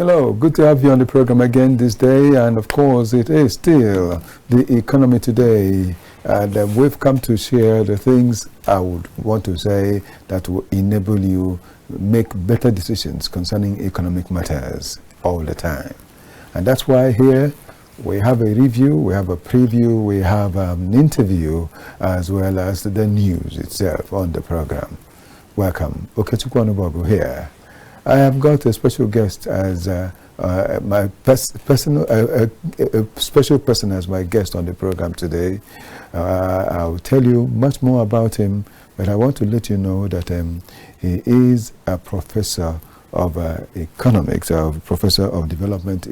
Hello, good to have you on the program again this day, and of course it is still the economy today, and we've come to share the things I would want to say that will enable you make better decisions concerning economic matters all the time. And that's why here we have a review, we have a preview, we have an interview, as well as the news itself on the program. Welcome. Okechukwu Onubogu here. I have got a special guest as my personal, a special person as my guest on the program today. I'll tell you much more about him, but I want to let you know that he is a professor of economics, a professor of development.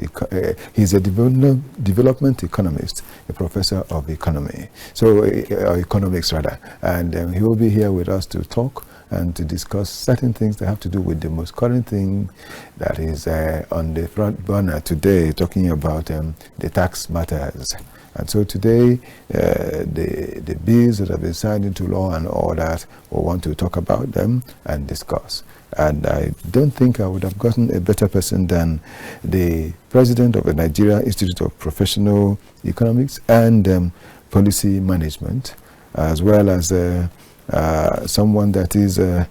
He's a development economist, a professor of economy, so economics rather, and he will be here with us to talk and to discuss certain things that have to do with the most current thing that is on the front burner today, talking about the tax matters. And so today, the bills that have been signed into law and all that, we want to talk about them and discuss. And I don't think I would have gotten a better person than the president of the Nigeria Institute of Professional Economics and Policy Management, as well as someone that is a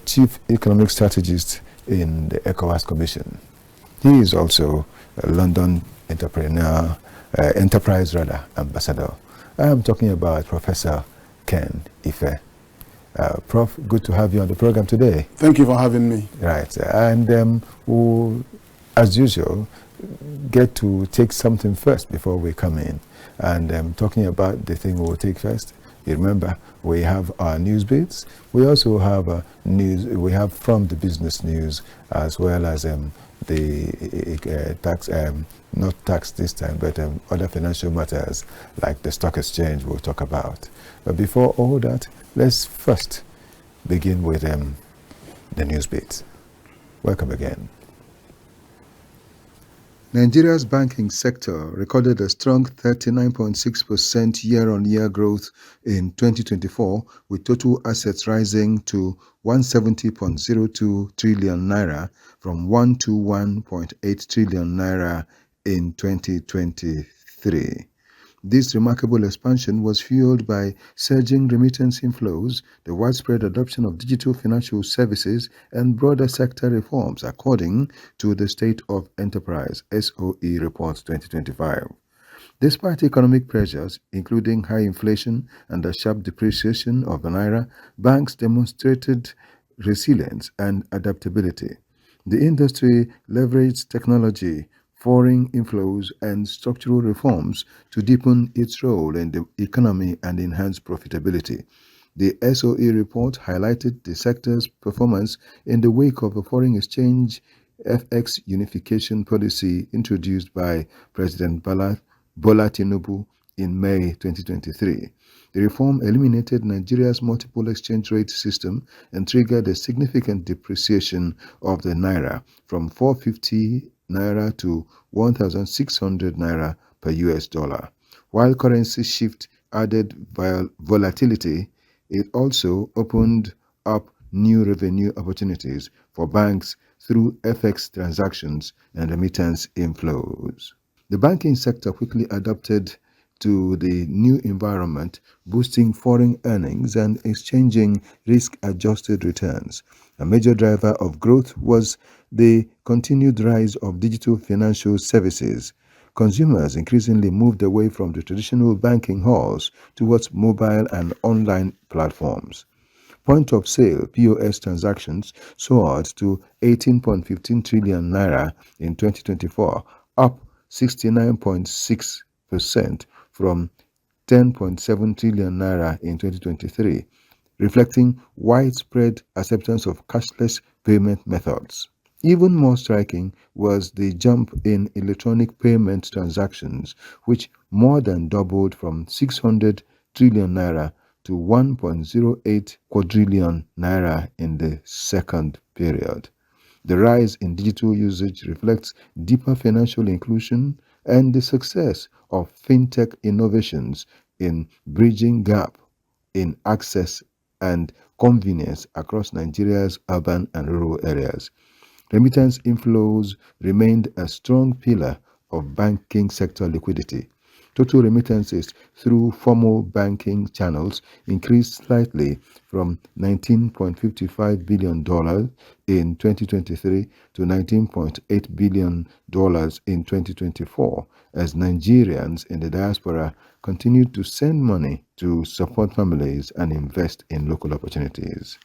chief economic strategist in the ECOWAS Commission. He is also a London enterprise ambassador. I am talking about Professor Ken Ife. Prof, good to have you on the program today. Thank you for having me. Right, and we'll, as usual, get to take something first before we come in. And talking about the thing we'll take first, you remember, we have our news bits. We also have news. We have from the business news, as well as the tax, not tax this time, but other financial matters like the stock exchange we'll talk about. But before all that, let's first begin with the news bits. Welcome again. Nigeria's banking sector recorded a strong 39.6% year-on-year growth in 2024, with total assets rising to 170.02 trillion naira from 121.8 trillion naira in 2023. This remarkable expansion was fueled by surging remittance inflows, the widespread adoption of digital financial services, and broader sector reforms, according to the State of Enterprise (SOE) Report 2025. Despite economic pressures, including high inflation and a sharp depreciation of the naira, banks demonstrated resilience and adaptability. The industry leveraged technology, foreign inflows, and structural reforms to deepen its role in the economy and enhance profitability. The SOE report highlighted the sector's performance in the wake of a foreign exchange FX unification policy introduced by President Bola Tinubu in May 2023. The reform eliminated Nigeria's multiple exchange rate system and triggered a significant depreciation of the naira from 450 naira to 1,600 naira per US dollar. While currency shift added volatility, it also opened up new revenue opportunities for banks through FX transactions and remittance inflows. The banking sector quickly adapted to the new environment, boosting foreign earnings and exchanging risk-adjusted returns. A major driver of growth was the continued rise of digital financial services. Consumers increasingly moved away from the traditional banking halls towards mobile and online platforms. Point-of-sale (POS) transactions soared to 18.15 trillion naira in 2024, up 69.6% from 10.7 trillion naira in 2023, reflecting widespread acceptance of cashless payment methods. Even more striking was the jump in electronic payment transactions, which more than doubled from 600 trillion naira to 1.08 quadrillion naira in the second period. The rise in digital usage reflects deeper financial inclusion and the success of fintech innovations in bridging gap in access and convenience across Nigeria's urban and rural areas. Remittance inflows remained a strong pillar of banking sector liquidity. Total remittances through formal banking channels increased slightly from $19.55 billion in 2023 to $19.8 billion in 2024 as Nigerians in the diaspora continued to send money to support families and invest in local opportunities.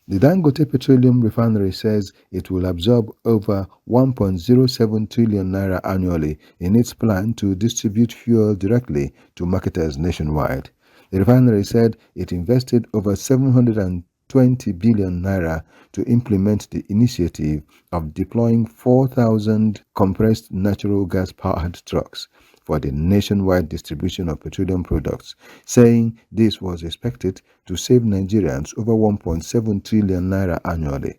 The Dangote Petroleum Refinery says it will absorb over 1.07 trillion naira annually in its plan to distribute fuel directly to marketers nationwide. The refinery said it invested over 720 billion naira to implement the initiative of deploying 4,000 compressed natural gas powered trucks for the nationwide distribution of petroleum products, saying this was expected to save Nigerians over 1.7 trillion naira annually.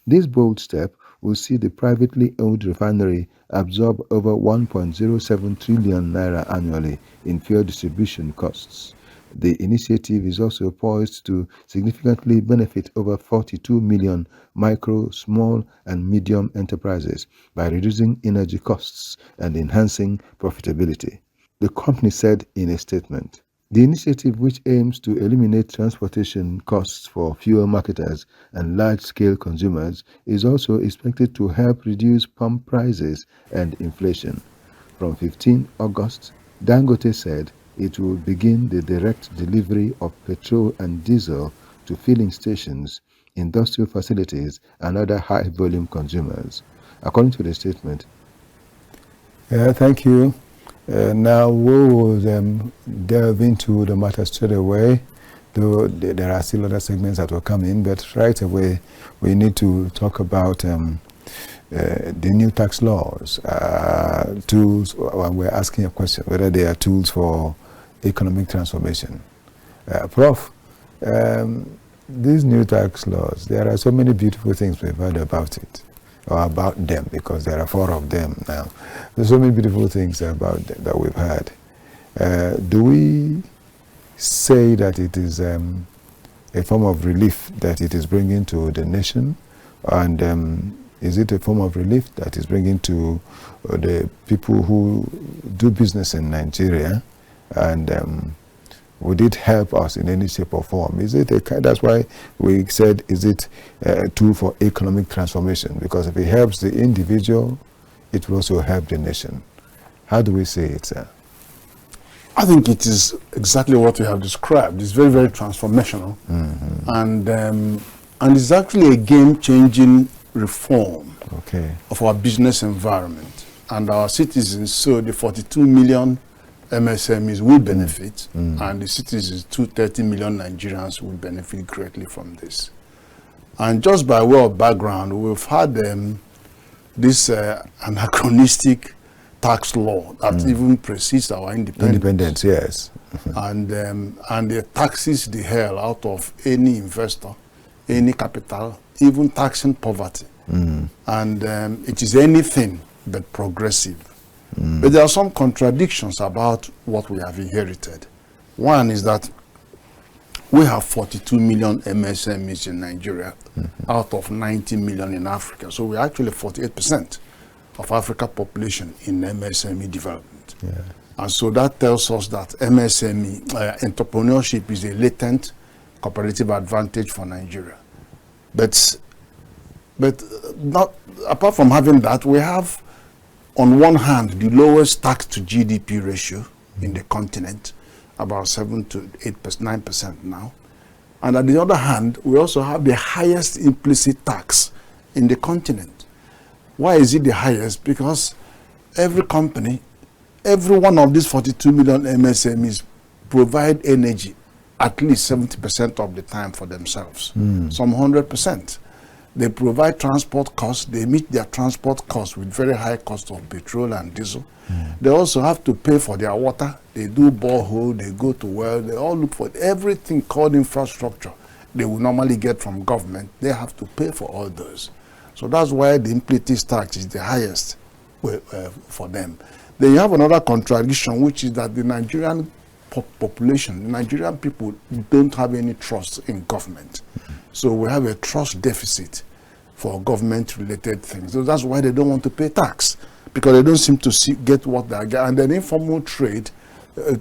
This bold step will see the privately owned refinery absorb over 1.07 trillion naira annually in fuel distribution costs. The initiative is also poised to significantly benefit over 42 million micro, small, and medium enterprises by reducing energy costs and enhancing profitability. The company said in a statement. The initiative, which aims to eliminate transportation costs for fuel marketers and large-scale consumers, is also expected to help reduce pump prices and inflation. From 15 August, Dangote said it will begin the direct delivery of petrol and diesel to filling stations, industrial facilities, and other high-volume consumers. According to the statement. Thank you. Now we will delve into the matter straight away, though there are still other segments that will come in, but right away we need to talk about the new tax laws, tools. We're asking a question whether they are tools for economic transformation. Prof, these new tax laws, there are so many beautiful things we've heard about it, or about them, because there are 4 of them now. There's so many beautiful things about them that we've heard. Do we say that it is a form of relief that it is bringing to the nation? And is it a form of relief that is bringing to the people who do business in Nigeria? And would it help us in any shape or form? Is it that's why we said, is it a tool for economic transformation? Because if it helps the individual, it will also help the nation. How do we say it, sir? I think it is exactly what we have described. It's very, very transformational. And it's actually a game-changing reform of our business environment and our citizens. So the 42 million MSMEs will benefit, and the citizens, 230 million Nigerians, will benefit greatly from this. And just by way of background, we've had this anachronistic tax law that even precedes our independence. Yes. And the taxes the hell out of any investor, any capital, even taxing poverty. And it is anything but progressive. But there are some contradictions about what we have inherited. One is that we have 42 million MSMEs in Nigeria out of 90 million in Africa. So we're actually 48% of Africa population in MSME development. And so that tells us that MSME entrepreneurship is a latent competitive advantage for Nigeria. But not apart from having that, we have on one hand the lowest tax to GDP ratio in the continent, about 7 to 9% now. And on the other hand, we also have the highest implicit tax in the continent. Why is it the highest? Because every company, every one of these 42 million MSMEs provide energy at least 70% of the time for themselves, some 100%. They provide transport costs. They meet their transport costs with very high cost of petrol and diesel. They also have to pay for their water. They do borehole, they go to well, they all look for everything called infrastructure they will normally get from government. They have to pay for all those. So that's why the implicit tax is the highest for them. Then you have another contradiction, which is that the Nigerian population, the Nigerian people don't have any trust in government. So we have a trust deficit for government-related things. So that's why they don't want to pay tax, because they don't seem to get what they get. And then informal trade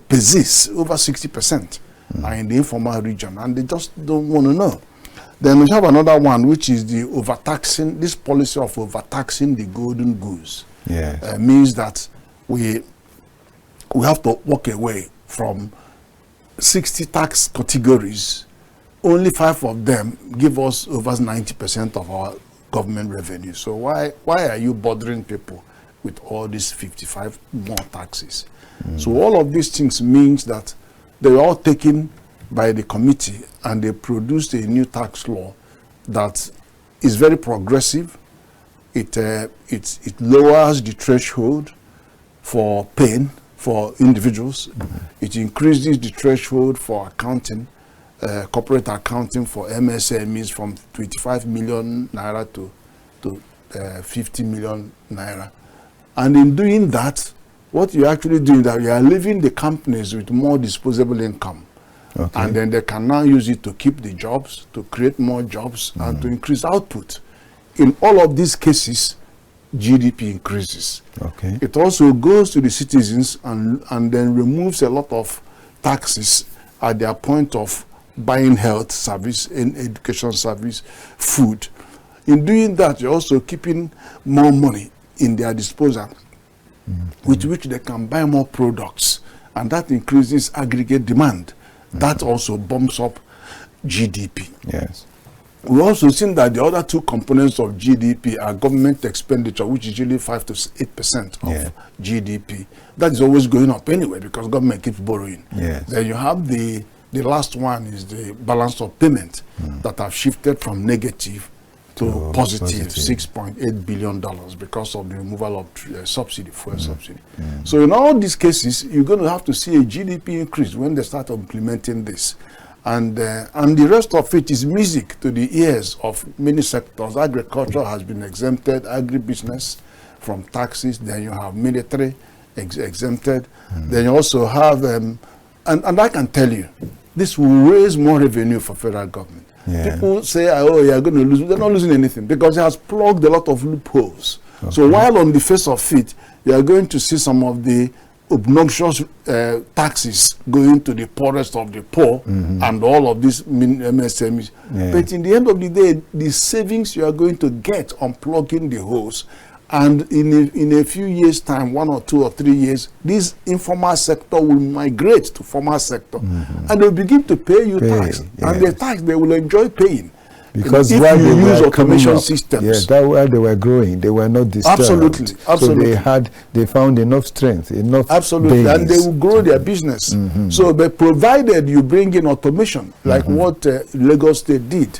persists. Over 60% are in the informal region, and they just don't want to know. Then we have another one, which is the overtaxing. This policy of overtaxing the golden goose means that we have to walk away from 60 tax categories. Only 5 of them give us over 90% of our government revenue. So why are you bothering people with all these 55 more taxes? So all of these things means that they were all taken by the committee, and they produced a new tax law that is very progressive. It lowers the threshold for paying for individuals. It increases the threshold for accounting, corporate accounting for MSMEs from 25 million naira to 50 million naira. And in doing that, what you're actually doing is that you are leaving the companies with more disposable income. Okay. And then they can now use it to keep the jobs, to create more jobs, and to increase output. In all of these cases, GDP increases. Okay. It also goes to the citizens and then removes a lot of taxes at their point of buying health service, in education service, food. In doing that, you're also keeping more money in their disposal, with which they can buy more products, and that increases aggregate demand. That also bumps up GDP. Yes. We also seen that the other 2 components of GDP are government expenditure, which is usually 5 to 8% of GDP. That is always going up anyway, because government keeps borrowing. Yes. Then you have the last one is the balance of payment that have shifted from negative to positive $6.8 billion because of the removal of subsidy, fuel subsidy. So in all these cases, you're going to have to see a GDP increase when they start implementing this. And the rest of it is music to the ears of many sectors. Agriculture has been exempted, agribusiness from taxes. Then you have military exempted. Then you also have, and I can tell you, this will raise more revenue for federal government. People say, oh, you're going to lose. They're not losing anything, because it has plugged a lot of loopholes. Okay. So while on the face of it, you are going to see some of the obnoxious taxes going to the poorest of the poor and all of these MSMEs. But in the end of the day, the savings you are going to get on plugging the holes, and in a few years' time, 1 or 2 or 3 years, this informal sector will migrate to formal sector, and they'll begin to pay you tax. And the tax they will enjoy paying. Because if while you they use were automation systems, that while they were growing, they were not disturbed. Absolutely. So they found enough strength, enough base. And they will grow their business. So, but provided you bring in automation, like what Lagos State did.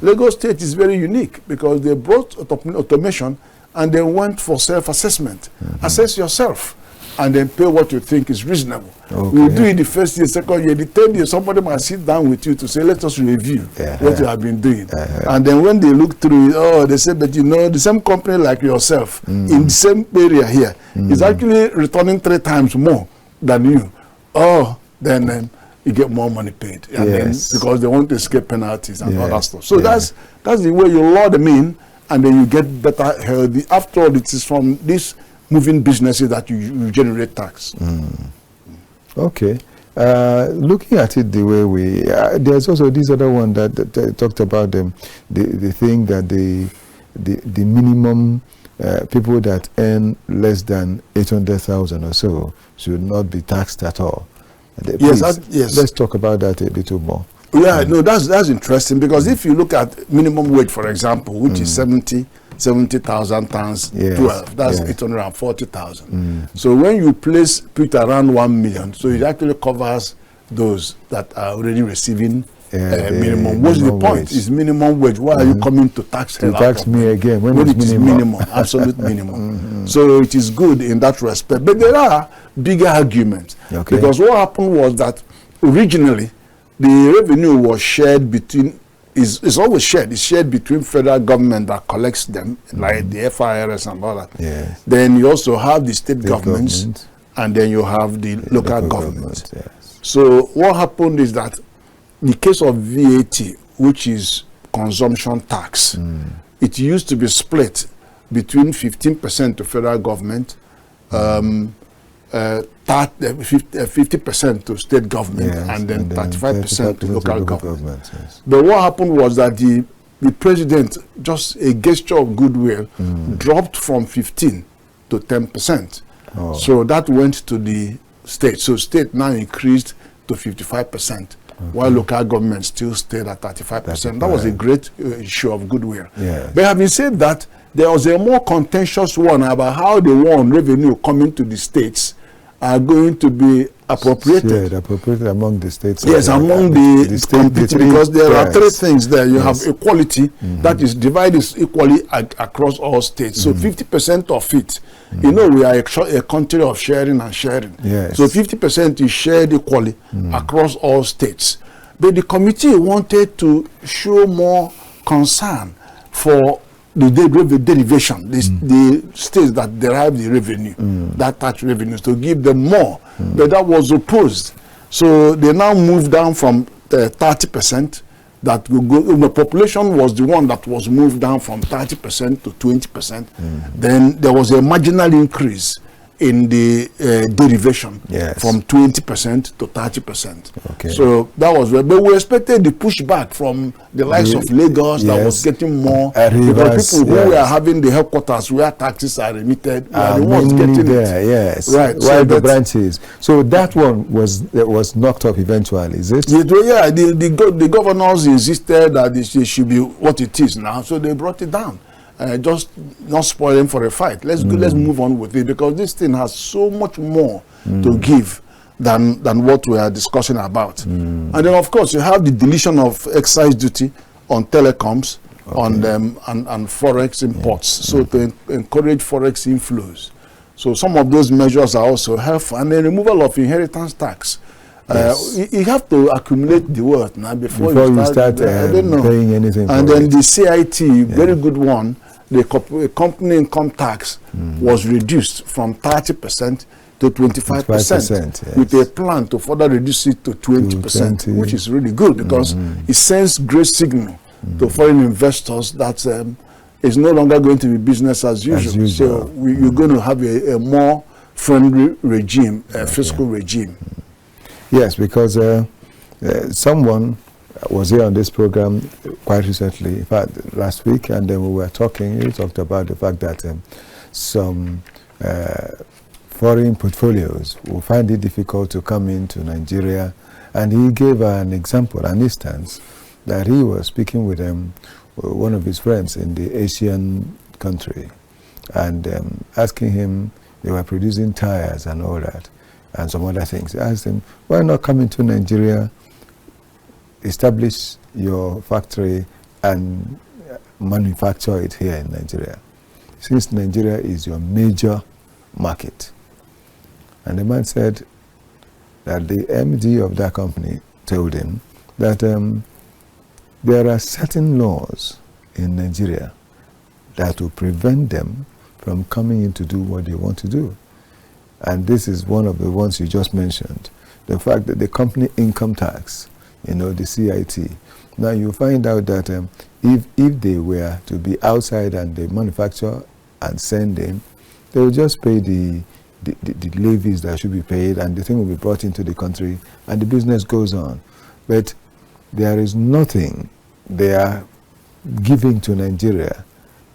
Lagos State is very unique, because they brought automation and they went for self-assessment. Assess yourself, and then pay what you think is reasonable. Okay. We'll do it the first year, second year, the third year, somebody might sit down with you to say, let us review what you have been doing. And then when they look through it, oh, they say, but you know, the same company like yourself, in the same area here, is actually returning 3 times more than you. Oh, then you get more money paid. And then, because they want to escape penalties and all that stuff. So that's the way you lure them in, and then you get better healthy. After all, it is from this moving businesses that you generate tax. Okay. Looking at it the way we, there's also this other one that talked about the thing that the minimum people that earn less than 800,000 or so should not be taxed at all. Please, let's talk about that a little more. Yeah, no, that's interesting, because if you look at minimum wage, for example, which is 70,000 times 12, that's 840,000. So when you put around 1 million, so it actually covers those that are already receiving minimum. What's the point? It's minimum wage. Why are you coming to tax hell? To tax me again when it is minimum, absolute minimum. So it is good in that respect. But there are bigger arguments, because what happened was that originally the revenue was shared between, is always shared. It's shared between federal government that collects them, like the FIRS and all that. Then you also have the state governments, and then you have the local governments. So what happened is that the case of VAT, which is consumption tax, it used to be split between 15% to federal government, 50% to state government, Yes, and then 35% to 35% local government. Yes. But what happened was that the president, just a gesture of goodwill, dropped from 15 to 10%. Oh. So that went to the state. So state now increased to 55%, while local government still stayed at 35%. That was a great show of goodwill. Yes. But having said that, there was a more contentious one about how the one revenue coming to the states are going to be appropriated. Appropriated among the states. Yes, among the state, because there are three things there. You Yes. have equality that is divided equally across all states. So 50% of it, you know, we are a country of sharing and sharing. Yes. So 50% is shared equally across all states. But the committee wanted to show more concern for the derivation, the states that derive the revenue, that tax revenues, to give them more. But that was opposed. So they now moved down from 30%. That will go, the population was the one that was moved down from 30% to 20%. Then there was a marginal increase in the derivation from 20% to 30%. Okay. So that was, but we expected the pushback from the likes of Lagos that was getting more. Because people who were having the headquarters where taxes are remitted were the ones getting there, it. Yes. Right. While So the branches. So that one was knocked off eventually, is it? Yeah, the governors insisted that it should be what it is now, so they brought it down. Just not spoiling for a fight. Let's go. Let's move on with it, because this thing has so much more to give than what we are discussing about. And then, of course, you have the deletion of excise duty on telecoms, on them, and forex imports. So to encourage forex inflows. So some of those measures are also helpful, and the removal of inheritance tax. You have to accumulate the wealth now before you start paying anything. And then the CIT, very good one. The company income tax was reduced from 30% to 25%, with a plan to further reduce it to 20%, which is really good, because it sends great signal to foreign investors that it's no longer going to be business as usual. So you're going to have a more friendly regime, fiscal regime. Yes, because someone was here on this program quite recently, in fact, last week, and then we were talking, he talked about the fact that some foreign portfolios will find it difficult to come into Nigeria, and he gave an example, an instance, that he was speaking with one of his friends in the Asian country, and asking him, they were producing tires and all that, and some other things. I asked him, why not come into Nigeria, establish your factory and manufacture it here in Nigeria, since Nigeria is your major market? And the man said that the MD of that company told him that there are certain laws in Nigeria that will prevent them from coming in to do what they want to do. And this is one of the ones you just mentioned. The fact that the company income tax, you know, the CIT. Now you find out that if they were to be outside and they manufacture and send in, they will just pay the levies that should be paid, and the thing will be brought into the country, and the business goes on. But there is nothing they are giving to Nigeria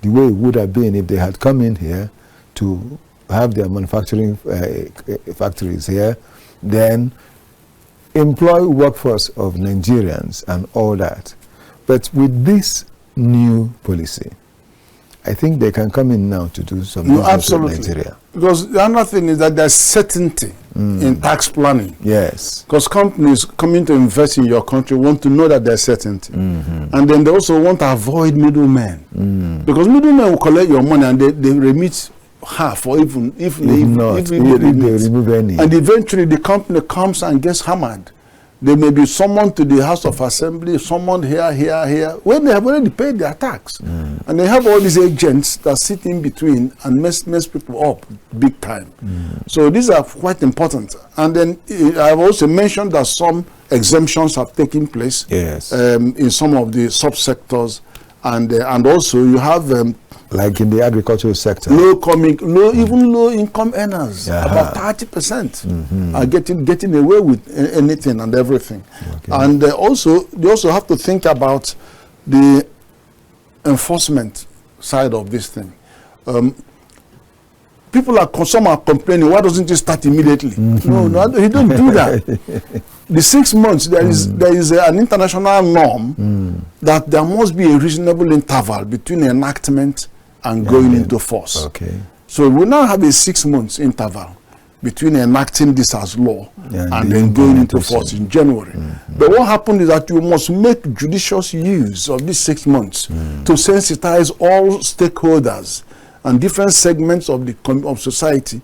the way it would have been if they had come in here to have their manufacturing factories here, then employ workforce of Nigerians and all that. But with this new policy, I think they can come in now to do some business in Nigeria. Because the other thing is that there's certainty in tax planning. Yes. Because companies coming to invest in your country want to know that there's certainty. And then they also want to avoid middlemen. Because middlemen will collect your money and they remit half, or even if they remove any. And eventually the company comes and gets hammered. There may be someone to the House of Assembly, someone here, when they have already paid their tax. And they have all these agents that sit in between and mess people up big time. So these are quite important. And then I've also mentioned that some exemptions have taken place in some of the subsectors And also you have like in the agricultural sector, even low income earners, about 30% are getting away with anything and everything. Okay. And also you also have to think about the enforcement side of this thing. Some are complaining, why doesn't it start immediately? No, you don't do that. The 6 months, there is an international norm that there must be a reasonable interval between enactment and going into force. Okay. So we now have a 6 months interval between enacting this as law and then going into force in January. But what happened is that you must make judicious use of these 6 months to sensitize all stakeholders and different segments of society,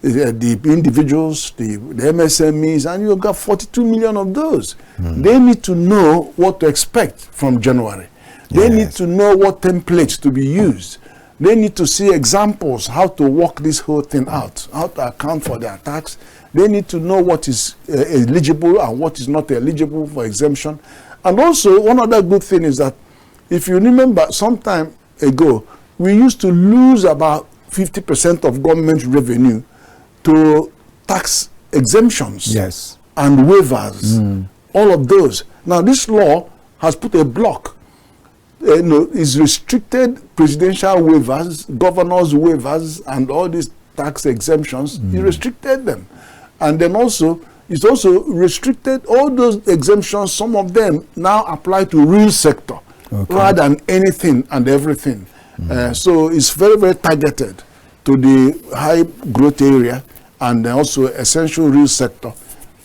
the individuals, the MSMEs, and you've got 42 million of those. They need to know what to expect from January. They need to know what templates to be used. They need to see examples, how to work this whole thing out, how to account for their tax. They need to know what is eligible and what is not eligible for exemption. And also, one other good thing is that, if you remember, some time ago, we used to lose about 50% of government revenue to tax exemptions and waivers, all of those. Now, this law has put a block. Is restricted presidential waivers, governors' waivers, and all these tax exemptions. He restricted them. And then also, it's also restricted all those exemptions. Some of them now apply to real sector rather than anything and everything. So it's very, very targeted to the high growth area and then also essential real sector.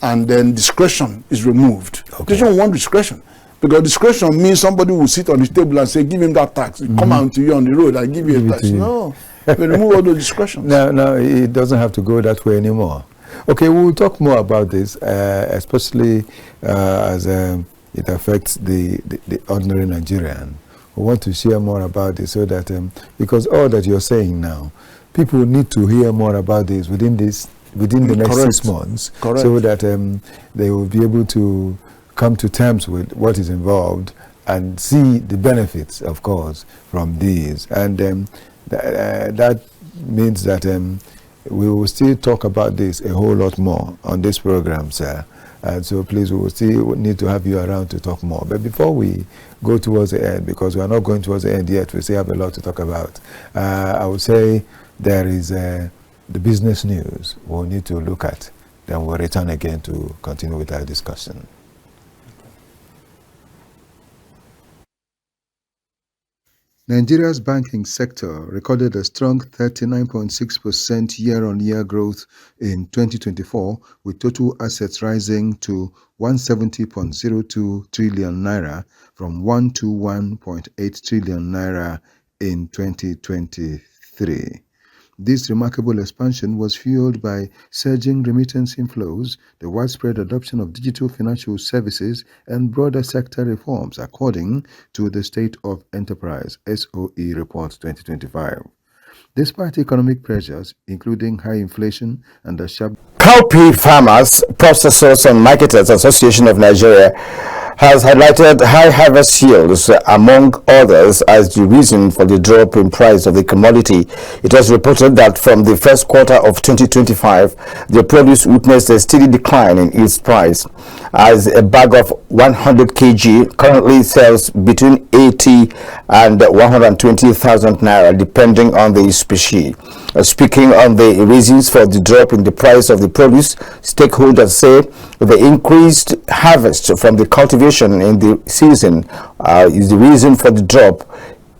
And then discretion is removed. They don't want discretion. Because discretion means somebody will sit on the table and say, give him that tax. Come out to you on the road and give you a tax. No, we remove all those discretions. No, it doesn't have to go that way anymore. Okay, we'll talk more about this, especially as it affects the ordinary Nigerian. We want to share more about this so that, because all that you're saying now, people need to hear more about this within the next 6 months, so that they will be able to come to terms with what is involved and see the benefits, of course, from these. And that means that we will still talk about this a whole lot more on this program, sir. And so please, we will still need to have you around to talk more. But before we go towards the end, because we are not going towards the end yet, we still have a lot to talk about. I would say there is the business news we'll need to look at. Then we'll return again to continue with our discussion. Nigeria's banking sector recorded a strong 39.6% year-on-year growth in 2024, with total assets rising to 170.02 trillion naira from 121.8 trillion naira in 2023. This remarkable expansion was fueled by surging remittance inflows, the widespread adoption of digital financial services, and broader sector reforms, according to the State of Enterprise (SOE) Report 2025. Despite economic pressures, including high inflation and a sharp... Cowpea Farmers, Processors and Marketers Association of Nigeria has highlighted high harvest yields, among others, as the reason for the drop in price of the commodity. It was reported that from the first quarter of 2025, the produce witnessed a steady decline in its price, as a bag of 100 kg currently sells between 80 and 120,000 naira, depending on the species. Speaking on the reasons for the drop in the price of the produce, stakeholders say the increased harvest from the cultivation in the season is the reason for the drop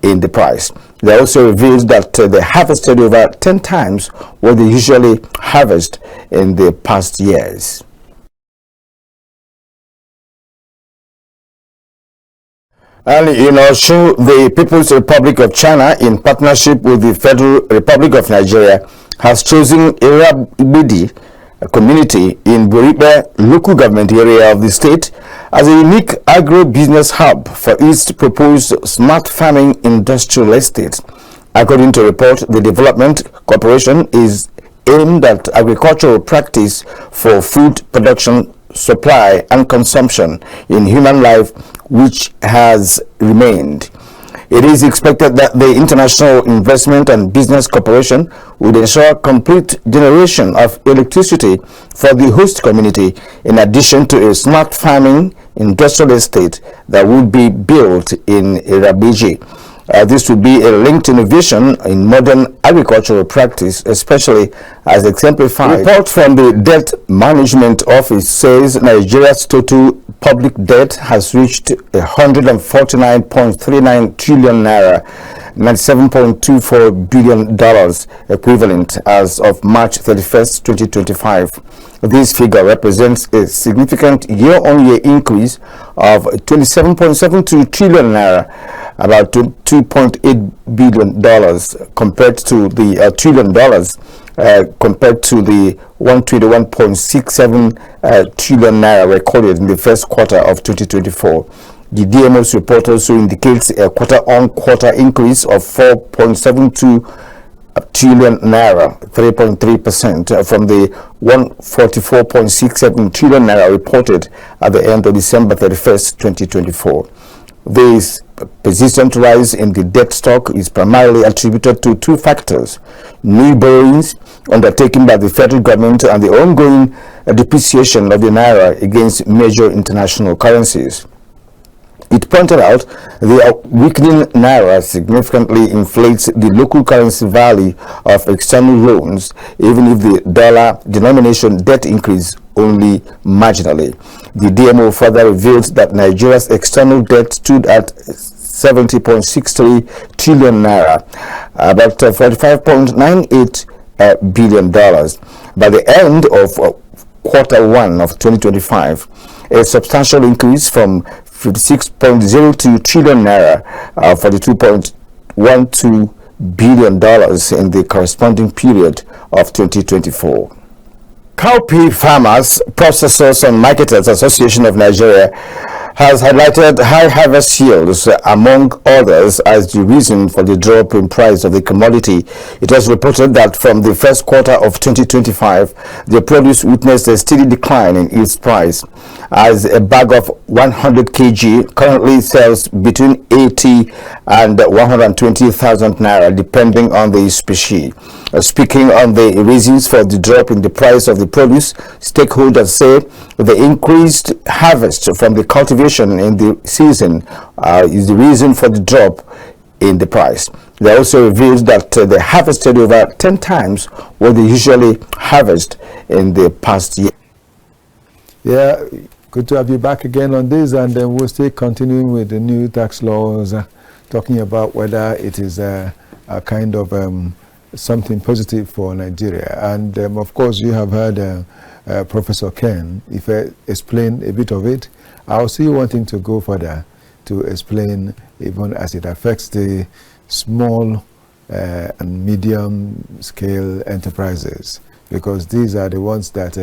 in the price. They also revealed that they harvested over 10 times what they usually harvest in the past years. And in Oshu, the People's Republic of China, in partnership with the Federal Republic of Nigeria, has chosen Irabidi, a community in Buribe local government area of the state, as a unique agro-business hub for its proposed smart farming industrial estate. According to a report, the development cooperation is aimed at agricultural practice for food production, supply and consumption in human life, which has remained. It is expected that the International Investment and Business Corporation would ensure complete generation of electricity for the host community, in addition to a smart farming industrial estate that would be built in Irabeji. This would be a linked innovation in modern agricultural practice, especially as exemplified. A report from the Debt Management Office says Nigeria's total public debt has reached 149.39 trillion naira, $97.24 billion equivalent as of March 31st, 2025. This figure represents a significant year-on-year increase of 27.72 trillion naira, about $2.8 billion compared to the trillion dollars compared to the 121.67 trillion naira recorded in the first quarter of 2024. The DMO's report also indicates a quarter-on-quarter increase of 4.72 trillion naira, 3.3% from the 144.67 trillion naira reported at the end of December 31st, 2024. This persistent rise in the debt stock is primarily attributed to two factors: new borrowings undertaken by the federal government and the ongoing depreciation of the naira against major international currencies. It pointed out the weakening naira significantly inflates the local currency value of external loans, even if the dollar denomination debt increase only marginally. The DMO further revealed that Nigeria's external debt stood at 70.63 trillion naira, about $45.98 billion. By the end of quarter one of 2025, a substantial increase from 56.02 trillion naira, $42.12 billion in the corresponding period of 2024. Cowpea Farmers, Processors and Marketers Association of Nigeria has highlighted high harvest yields, among others, as the reason for the drop in price of the commodity. It was reported that from the first quarter of 2025, the produce witnessed a steady decline in its price, as a bag of 100 kg currently sells between 80 and 120,000 naira, depending on the species. Speaking on the reasons for the drop in the price of the produce, stakeholders say the increased harvest from the cultivation in the season is the reason for the drop in the price. They also revealed that they harvested over 10 times what they usually harvest in the past year. Yeah, good to have you back again on this, and then we'll still continuing with the new tax laws, talking about whether it is a kind of something positive for Nigeria. And of course, you have heard Professor Ken, if I explain a bit of it, I'll see wanting to go further to explain even as it affects the small and medium scale enterprises, because these are the ones that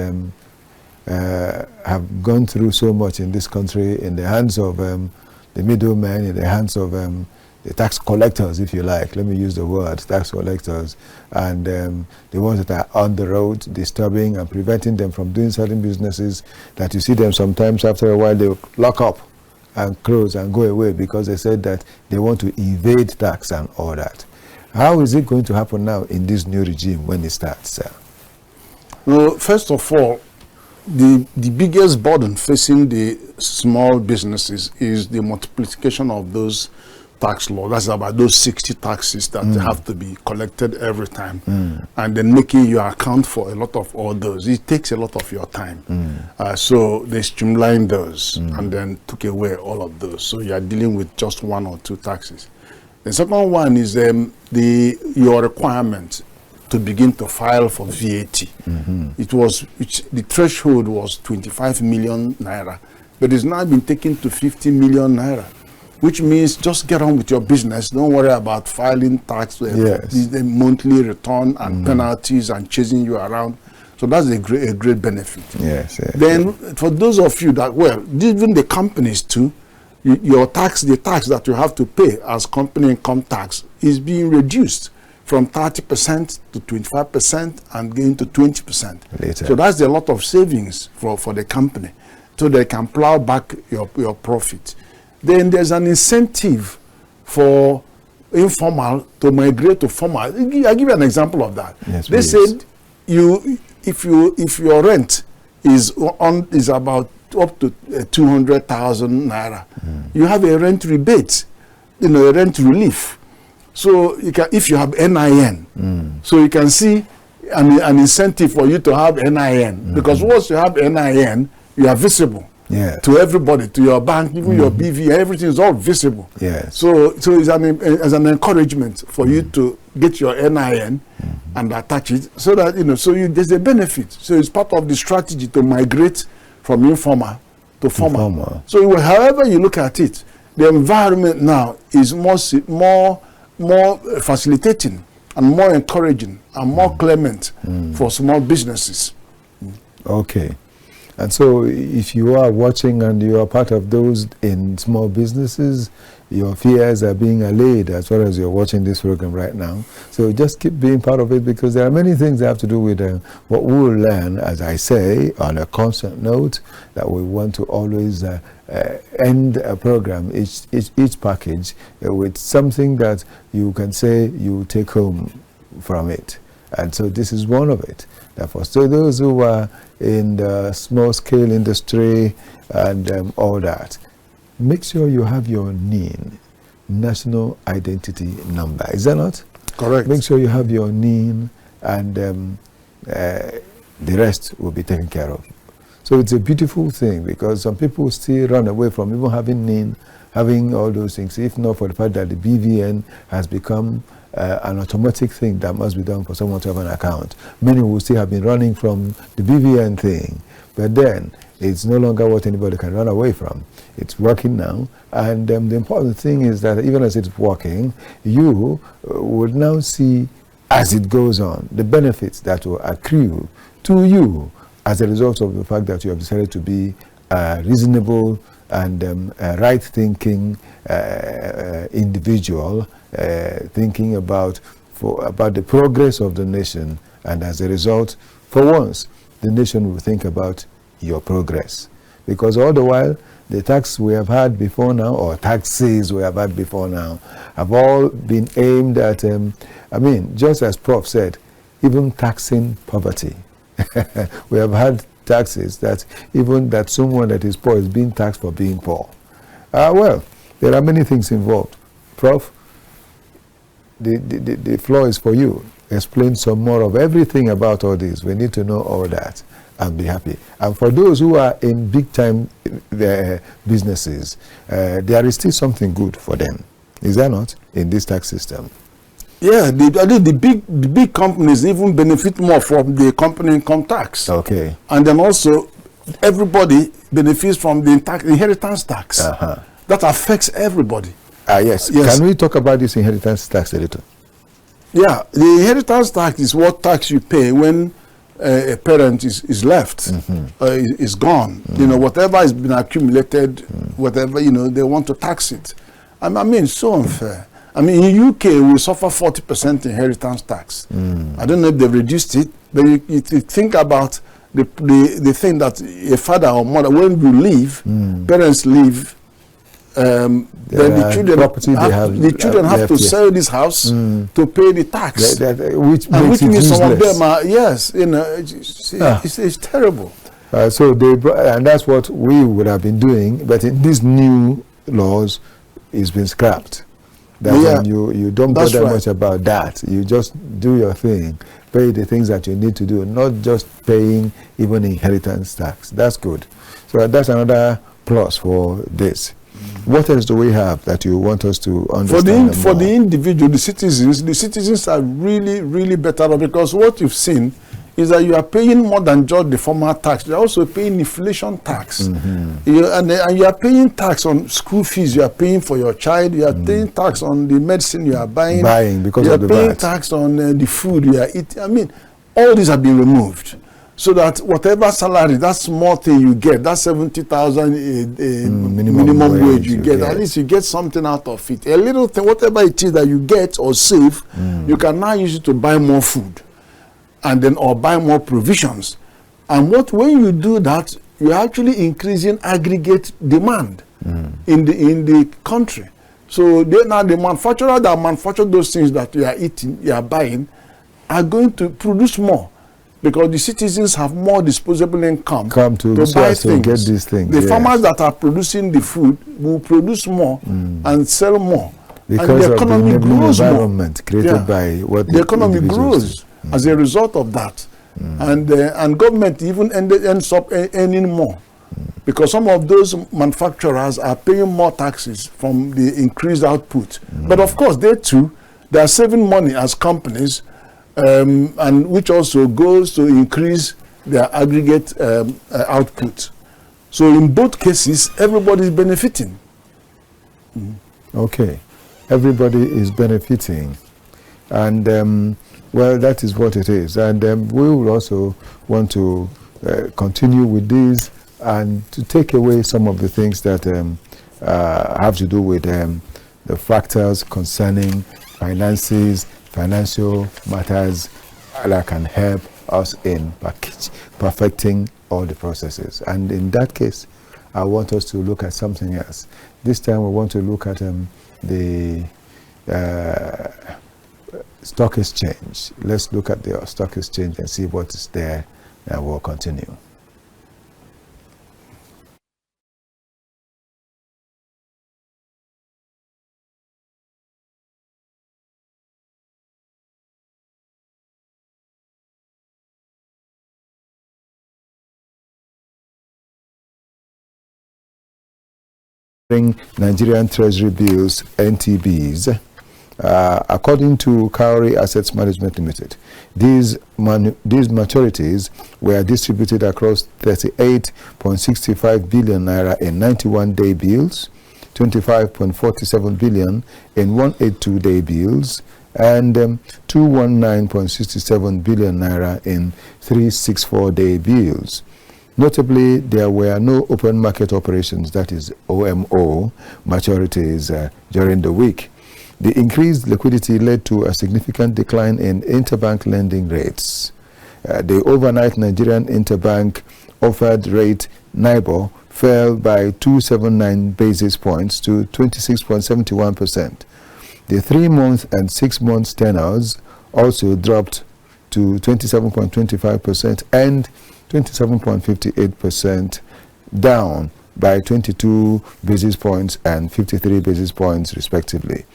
have gone through so much in this country, in the hands of the middlemen, in the hands of the tax collectors, if you like. Let me use the word tax collectors, and the ones that are on the road disturbing and preventing them from doing certain businesses that you see them sometimes after a while they lock up and close and go away because they said that they want to evade tax and all that. How is it going to happen now in this new regime when it starts? Well, first of all, the biggest burden facing the small businesses is the multiplication of those tax laws. That's about those 60 taxes that have to be collected every time, and then making you account for a lot of all those. It takes a lot of your time. So they streamlined those and then took away all of those. So you are dealing with just one or two taxes. The second one is your requirement to begin to file for VAT. The threshold was 25 million naira, but it's now been taken to 50 million naira, which means just get on with your business. Don't worry about filing tax, the monthly return and penalties and chasing you around. So that's a great benefit. Yes. Then for those of you that, well, even the companies too, the tax that you have to pay as company income tax is being reduced from 30% to 25% and going to 20% later. So that's a lot of savings for the company, so they can plow back your profit. Then there's an incentive for informal to migrate to formal. I give you an example of that. Yes, they please. said if your rent is about up to 200,000 naira, you have a rent rebate, a rent relief. So you can, if you have NIN, so you can see an incentive for you to have NIN, because once you have NIN, you are visible. Yeah. To everybody, to your bank, even your BV, everything is all visible. Yes. So it's as an encouragement for you to get your NIN and attach it, so that there's a benefit. So it's part of the strategy to migrate from informal to formal. So however you look at it, the environment now is more facilitating and more encouraging and more clement for small businesses. Okay. And so if you are watching and you are part of those in small businesses, your fears are being allayed as far as you're watching this program right now. So just keep being part of it, because there are many things that have to do with what we will learn, as I say, on a constant note, that we want to always end a program, each package, with something that you can say you take home from it. And so this is one of it. Therefore, so those who are in the small scale industry and all that, make sure you have your NIN, National Identity Number. Is that not? Correct. Make sure you have your NIN, and the rest will be taken care of. So it's a beautiful thing, because some people still run away from even having NIN, having all those things, if not for the fact that the BVN has become an automatic thing that must be done for someone to have an account. Many will still have been running from the BVN thing, but then it's no longer what anybody can run away from. It's working now, and the important thing is that even as it's working, you would now see, as it goes on, the benefits that will accrue to you as a result of the fact that you have decided to be reasonable and right-thinking individual, thinking about the progress of the nation, and as a result, for once, the nation will think about your progress. Because all the while, the tax we have had before now, or taxes we have had before now, have all been aimed at, just as Prof said, even taxing poverty. We have had taxes that someone that is poor is being taxed for being poor. Well, there are many things involved. Prof, the floor is for you. Explain some more of everything about all this. We need to know all that and be happy. And for those who are in big time businesses, there is still something good for them. Is there not, in this tax system? Yeah, the big companies even benefit more from the company income tax. Okay. And then also, everybody benefits from the inheritance tax. That affects everybody. Yes. Can we talk about this inheritance tax a little? Yeah, the inheritance tax is what tax you pay when a parent is left, is gone. Whatever has been accumulated, whatever, they want to tax it. I mean, it's so unfair. I mean, in UK, we suffer 40% inheritance tax. I don't know if they've reduced it, but you think about the thing that a father or mother, when you leave, parents leave, then the children have to sell this house to pay the tax. Which means some of them are, it's terrible. So and that's what we would have been doing, but in these new laws, it's been scrapped. You don't bother much about that. You just do your thing, pay the things that you need to do, not just paying even inheritance tax. That's good. So that's another plus for this. What else do we have that you want us to understand? For the individual, the citizens are really, really better off, because what you've seen is that you are paying more than just the formal tax. You are also paying inflation tax. And you are paying tax on school fees you are paying for your child. You are paying tax on the medicine you are buying because of the VAT. You are paying tax on the food you are eating. I mean, all these have been removed. So that whatever salary, that small thing you get, that 70,000 minimum wage you get, at least you get something out of it. A little thing, whatever it is that you get or save, you can now use it to buy more food, and then or buy more provisions. And when you do that, you're actually increasing aggregate demand in the country. So now the manufacturer that manufacture those things that you are eating, you are buying, are going to produce more, because the citizens have more disposable income to buy things. Get these things. The farmers that are producing the food will produce more and sell more. Because and the of economy the grows environment more. created by what the economy grows as a result of that. And government even ends up earning more, because some of those manufacturers are paying more taxes from the increased output. But of course, they are saving money as companies, and which also goes to increase their aggregate output. So in both cases, everybody is benefiting. Okay, everybody is benefiting, and well, that is what it is. And we will also want to continue with this and to take away some of the things that have to do with the factors concerning finances, financial matters that can help us in perfecting all the processes. And in that case, I want us to look at something else. This time we want to look at the stock exchange. Let's look at the stock exchange and see what is there, and we'll continue. Nigerian Treasury bills, NTBs, according to Cowrie Assets Management Limited, these maturities were distributed across 38.65 billion naira in 91-day bills, 25.47 billion in 182-day bills, and 219.67 billion naira in 364-day bills. Notably, there were no open market operations, that is OMO, maturities during the week. The increased liquidity led to a significant decline in interbank lending rates. The overnight Nigerian interbank offered rate NIBOR fell by 279 basis points to 26.71%. The 3-month and 6-month tenors also dropped to 27.25% and 27.58%, down by 22 basis points and 53 basis points respectively.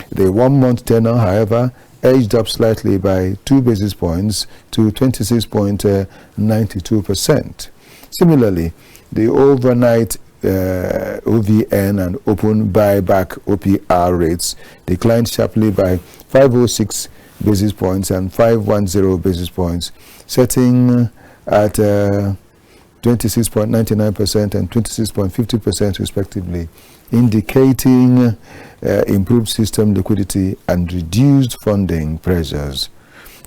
The 1-month tenor, however, edged up slightly by 2 basis points to 26.92%. Similarly, the overnight OVN and open buyback OPR rates declined sharply by 506 basis points and 510 basis points, setting at 26.99% and 26.50% respectively, indicating improved system liquidity and reduced funding pressures.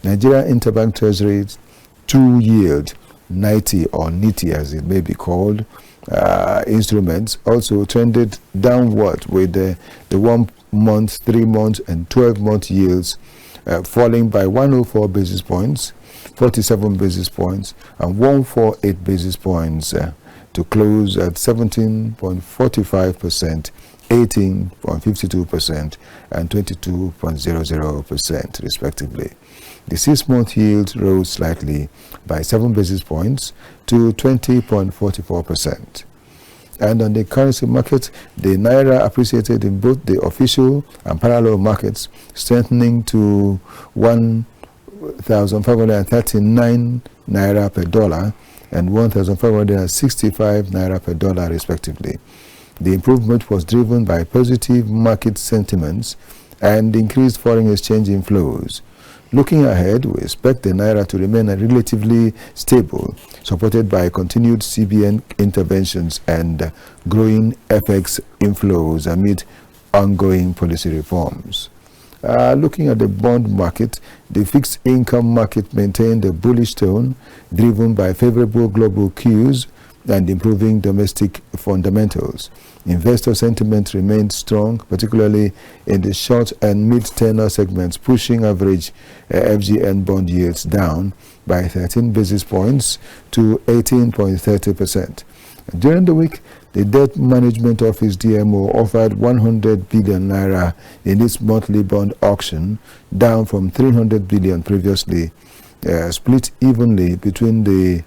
Nigeria Interbank Treasury 2 yield, 90 or NITI as it may be called, instruments also trended downward, with the 1-month, 3-month and 12-month yields falling by 104 basis points, 47 basis points and 148 basis points to close at 17.45%, 18.52% and 22.00% respectively. The 6-month yield rose slightly by 7 basis points to 20.44%. And on the currency market, the Naira appreciated in both the official and parallel markets, strengthening to 1,539 Naira per dollar and 1,565 Naira per dollar respectively. The improvement was driven by positive market sentiments and increased foreign exchange inflows. Looking ahead, we expect the Naira to remain relatively stable, supported by continued CBN interventions and growing FX inflows amid ongoing policy reforms. Looking at the bond market, the fixed income market maintained a bullish tone, driven by favorable global cues and improving domestic fundamentals. Investor sentiment remained strong, particularly in the short and mid-tenor segments, pushing average FGN bond yields down by 13 basis points to 18.30%. During the week, The Debt Management Office DMO offered 100 billion naira in its monthly bond auction, down from 300 billion previously, split evenly between the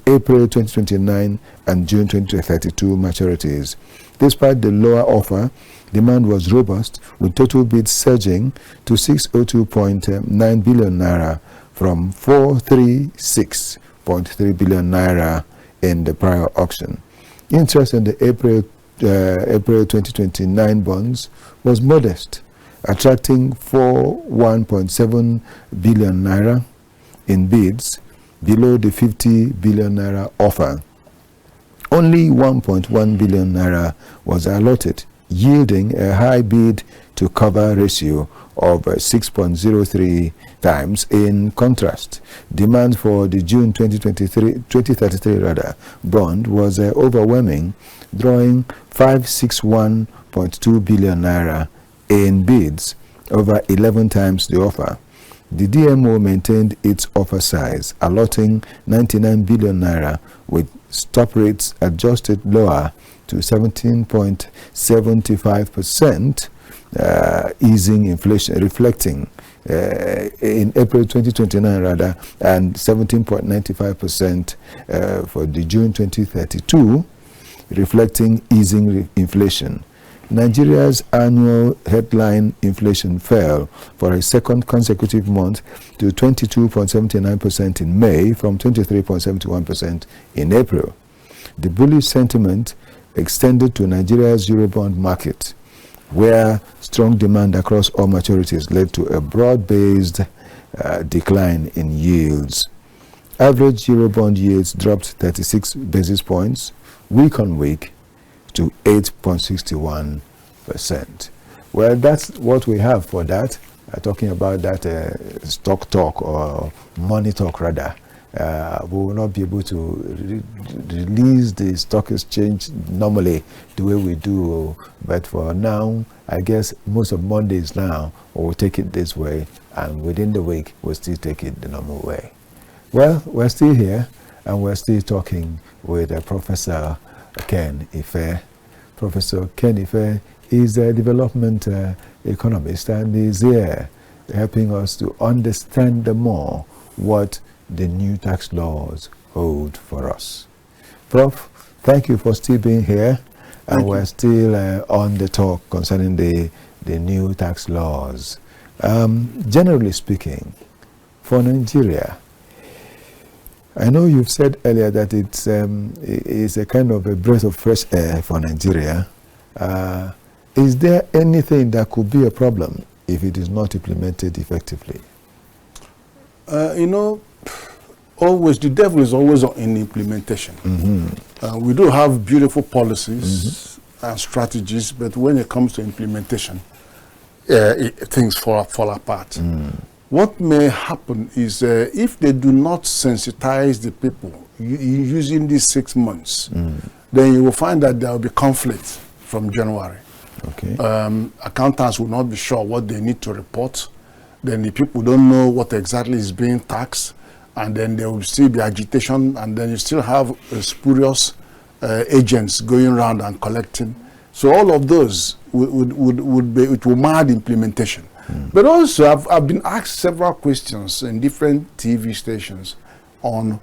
April 2029 and June 2032 maturities. Despite the lower offer, demand was robust, with total bids surging to 602.9 billion naira from 436.3 billion naira in the prior auction. Interest in the April 2029 bonds was modest, attracting 41.7 billion naira in bids, below the 50 billion naira offer. Only 1.1 billion naira was allotted, yielding a high bid to cover ratio of 6.03 times. In contrast, demand for the June 2033 bond was overwhelming, drawing 561.2 billion naira in bids, over 11 times the offer. The DMO maintained its offer size, allotting 99 billion naira, with stop rates adjusted lower to 17.75%, easing inflation, reflecting in April 2029 and 17.95% for the June 2032, reflecting easing inflation. Nigeria's annual headline inflation fell for a second consecutive month to 22.79% in May from 23.71% in April. The bullish sentiment extended to Nigeria's Eurobond market, where strong demand across all maturities led to a broad-based decline in yields. Average Eurobond yields dropped 36 basis points week on week to 8.61%. Well, that's what we have for that. Talking about that stock talk, or money talk rather. We will not be able to release the stock exchange normally the way we do, but for now, I guess most of Mondays now we'll take it this way, and within the week we'll still take it the normal way. Well, we're still here, and we're still talking with Professor Ken Ife. Professor Ken Ife is a development economist, and is here helping us to understand more what the new tax laws hold for us. Prof, thank you for still being here, and we're still on the talk concerning the new tax laws. Generally speaking, for Nigeria, I know you've said earlier that it's a kind of a breath of fresh air for Nigeria. Is there anything that could be a problem if it is not implemented effectively? Always, the devil is always in implementation. We do have beautiful policies and strategies, but when it comes to implementation, things fall apart. What may happen is if they do not sensitize the people using these 6 months, then you will find that there will be conflict from January. Okay. Accountants will not be sure what they need to report. Then the people don't know what exactly is being taxed, and then there will still be agitation, and then you still have spurious agents going around and collecting. So all of those it will mar the implementation. But also, I've been asked several questions in different TV stations on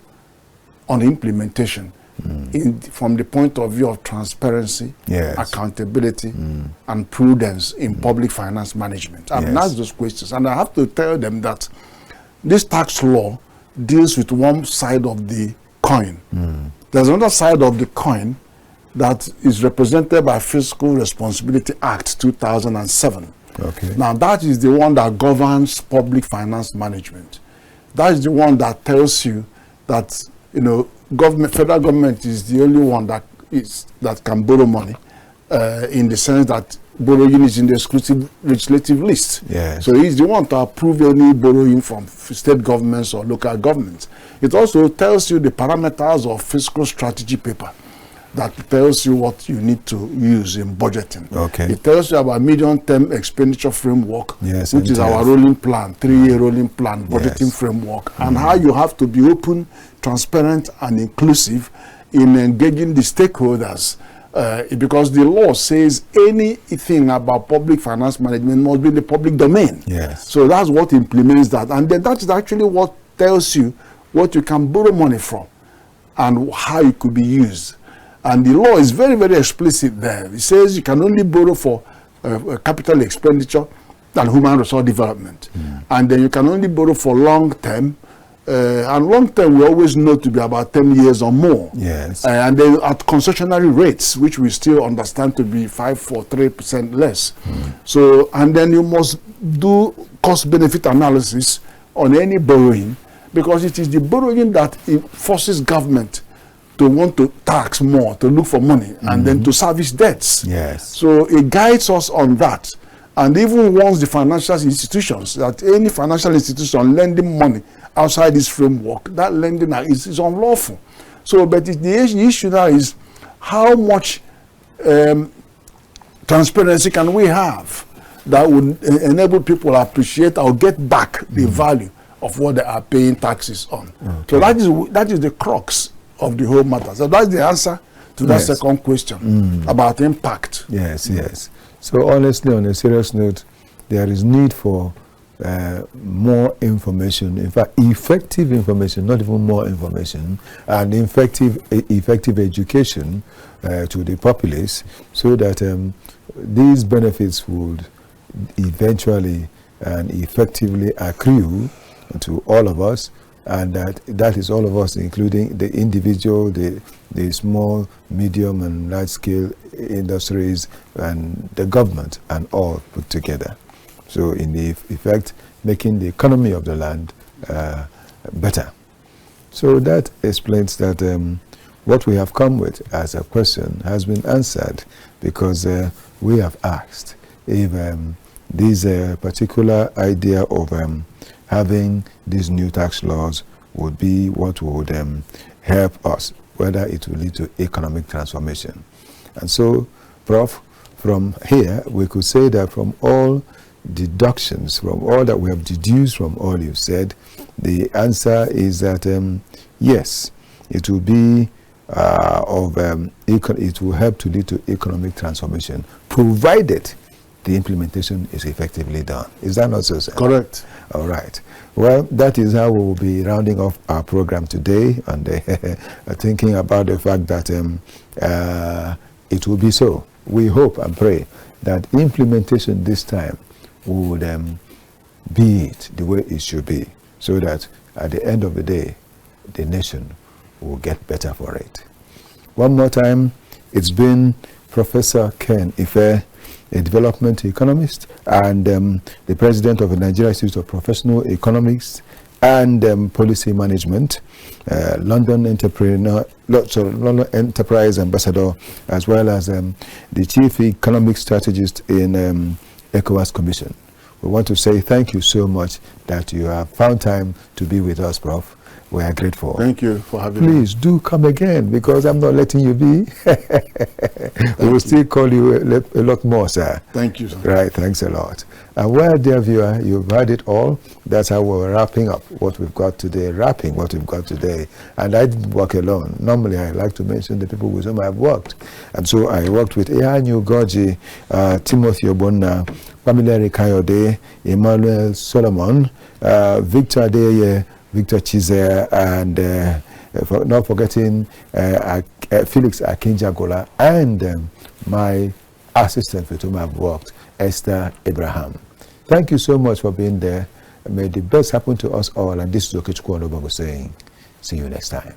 implementation, from the point of view of transparency, accountability, and prudence in public finance management. I've been asked those questions, and I have to tell them that this tax law deals with one side of the coin. There's another side of the coin that is represented by Fiscal Responsibility Act 2007. Okay. Now that is the one that governs public finance management. That is the one that tells you that federal government is the only one that can borrow money, in the sense that borrowing is in the exclusive legislative list. Yes. So he's the one to approve any borrowing from state governments or local governments. It also tells you the parameters of fiscal strategy paper that tells you what you need to use in budgeting. Okay. It tells you about medium-term expenditure framework, Yes, which is our rolling plan, 3-year rolling plan, budgeting framework, and how you have to be open, transparent, and inclusive in engaging the stakeholders, because the law says anything about public finance management must be in the public domain. Yes. So that's what implements that. And then that is actually what tells you what you can borrow money from and how it could be used. And the law is very, very explicit there. It says you can only borrow for capital expenditure and human resource development. And then you can only borrow for long term. And long term we always know to be about 10 years or more. Yes. And then at concessionary rates, which we still understand to be 5 or 3% less. So, and then you must do cost benefit analysis on any borrowing, because it is the borrowing that forces government to want to tax more, to look for money, and then to service debts. Yes. So it guides us on that. And even warns the financial institutions that any financial institution lending money outside this framework, that lending is unlawful. So, but the issue now is how much transparency can we have that would enable people to appreciate or get back the value of what they are paying taxes on. So that is the crux of the whole matter. So that's the answer to that second question about impact. Yes, yes. So honestly, on a serious note, there is need for more information, in fact, effective information, not even more information, and effective education to the populace, so that these benefits would eventually and effectively accrue to all of us, and that is all of us, including the individual, the small, medium, and large-scale industries, and the government, and all put together. So in the effect, making the economy of the land better. So that explains that what we have come with as a question has been answered, because we have asked if this particular idea of having these new tax laws would be what would help us, whether it will lead to economic transformation. And so, Prof, from here, we could say that from all deductions, from all that we have deduced from all you said, the answer is that yes, it will be it will help to lead to economic transformation, provided the implementation is effectively done. Is that not so, sir? Correct. All right. Well, that is how we will be rounding off our program today, and thinking about the fact that it will be so. We hope and pray that implementation this time would be it the way it should be, so that at the end of the day, the nation will get better for it. One more time, it's been Professor Ken Ife, a development economist and the president of the Nigeria Institute of Professional Economics and Policy Management, London Enterprise Ambassador, as well as the chief economic strategist in ECOWAS Commission. We want to say thank you so much that you have found time to be with us, Prof. We are grateful. Thank you for having me. Please do come again, because I'm not letting you be. We will still call you a lot more, sir. Thank you, sir. Right, thanks a lot. And well, dear viewer, you've heard it all. That's how we're wrapping up what we've got today, And I didn't work alone. Normally, I like to mention the people with whom I've worked. And so I worked with Ihanyu Goji, Timothy Obonna, Pamela Kayode, Emmanuel Solomon, Victor Adeye, Victor Chize, and not forgetting Felix Akinjagola, and my assistant with whom I've worked, Esther Abraham. Thank you so much for being there. May the best happen to us all. And this is Okechukwu Onobango saying, see you next time.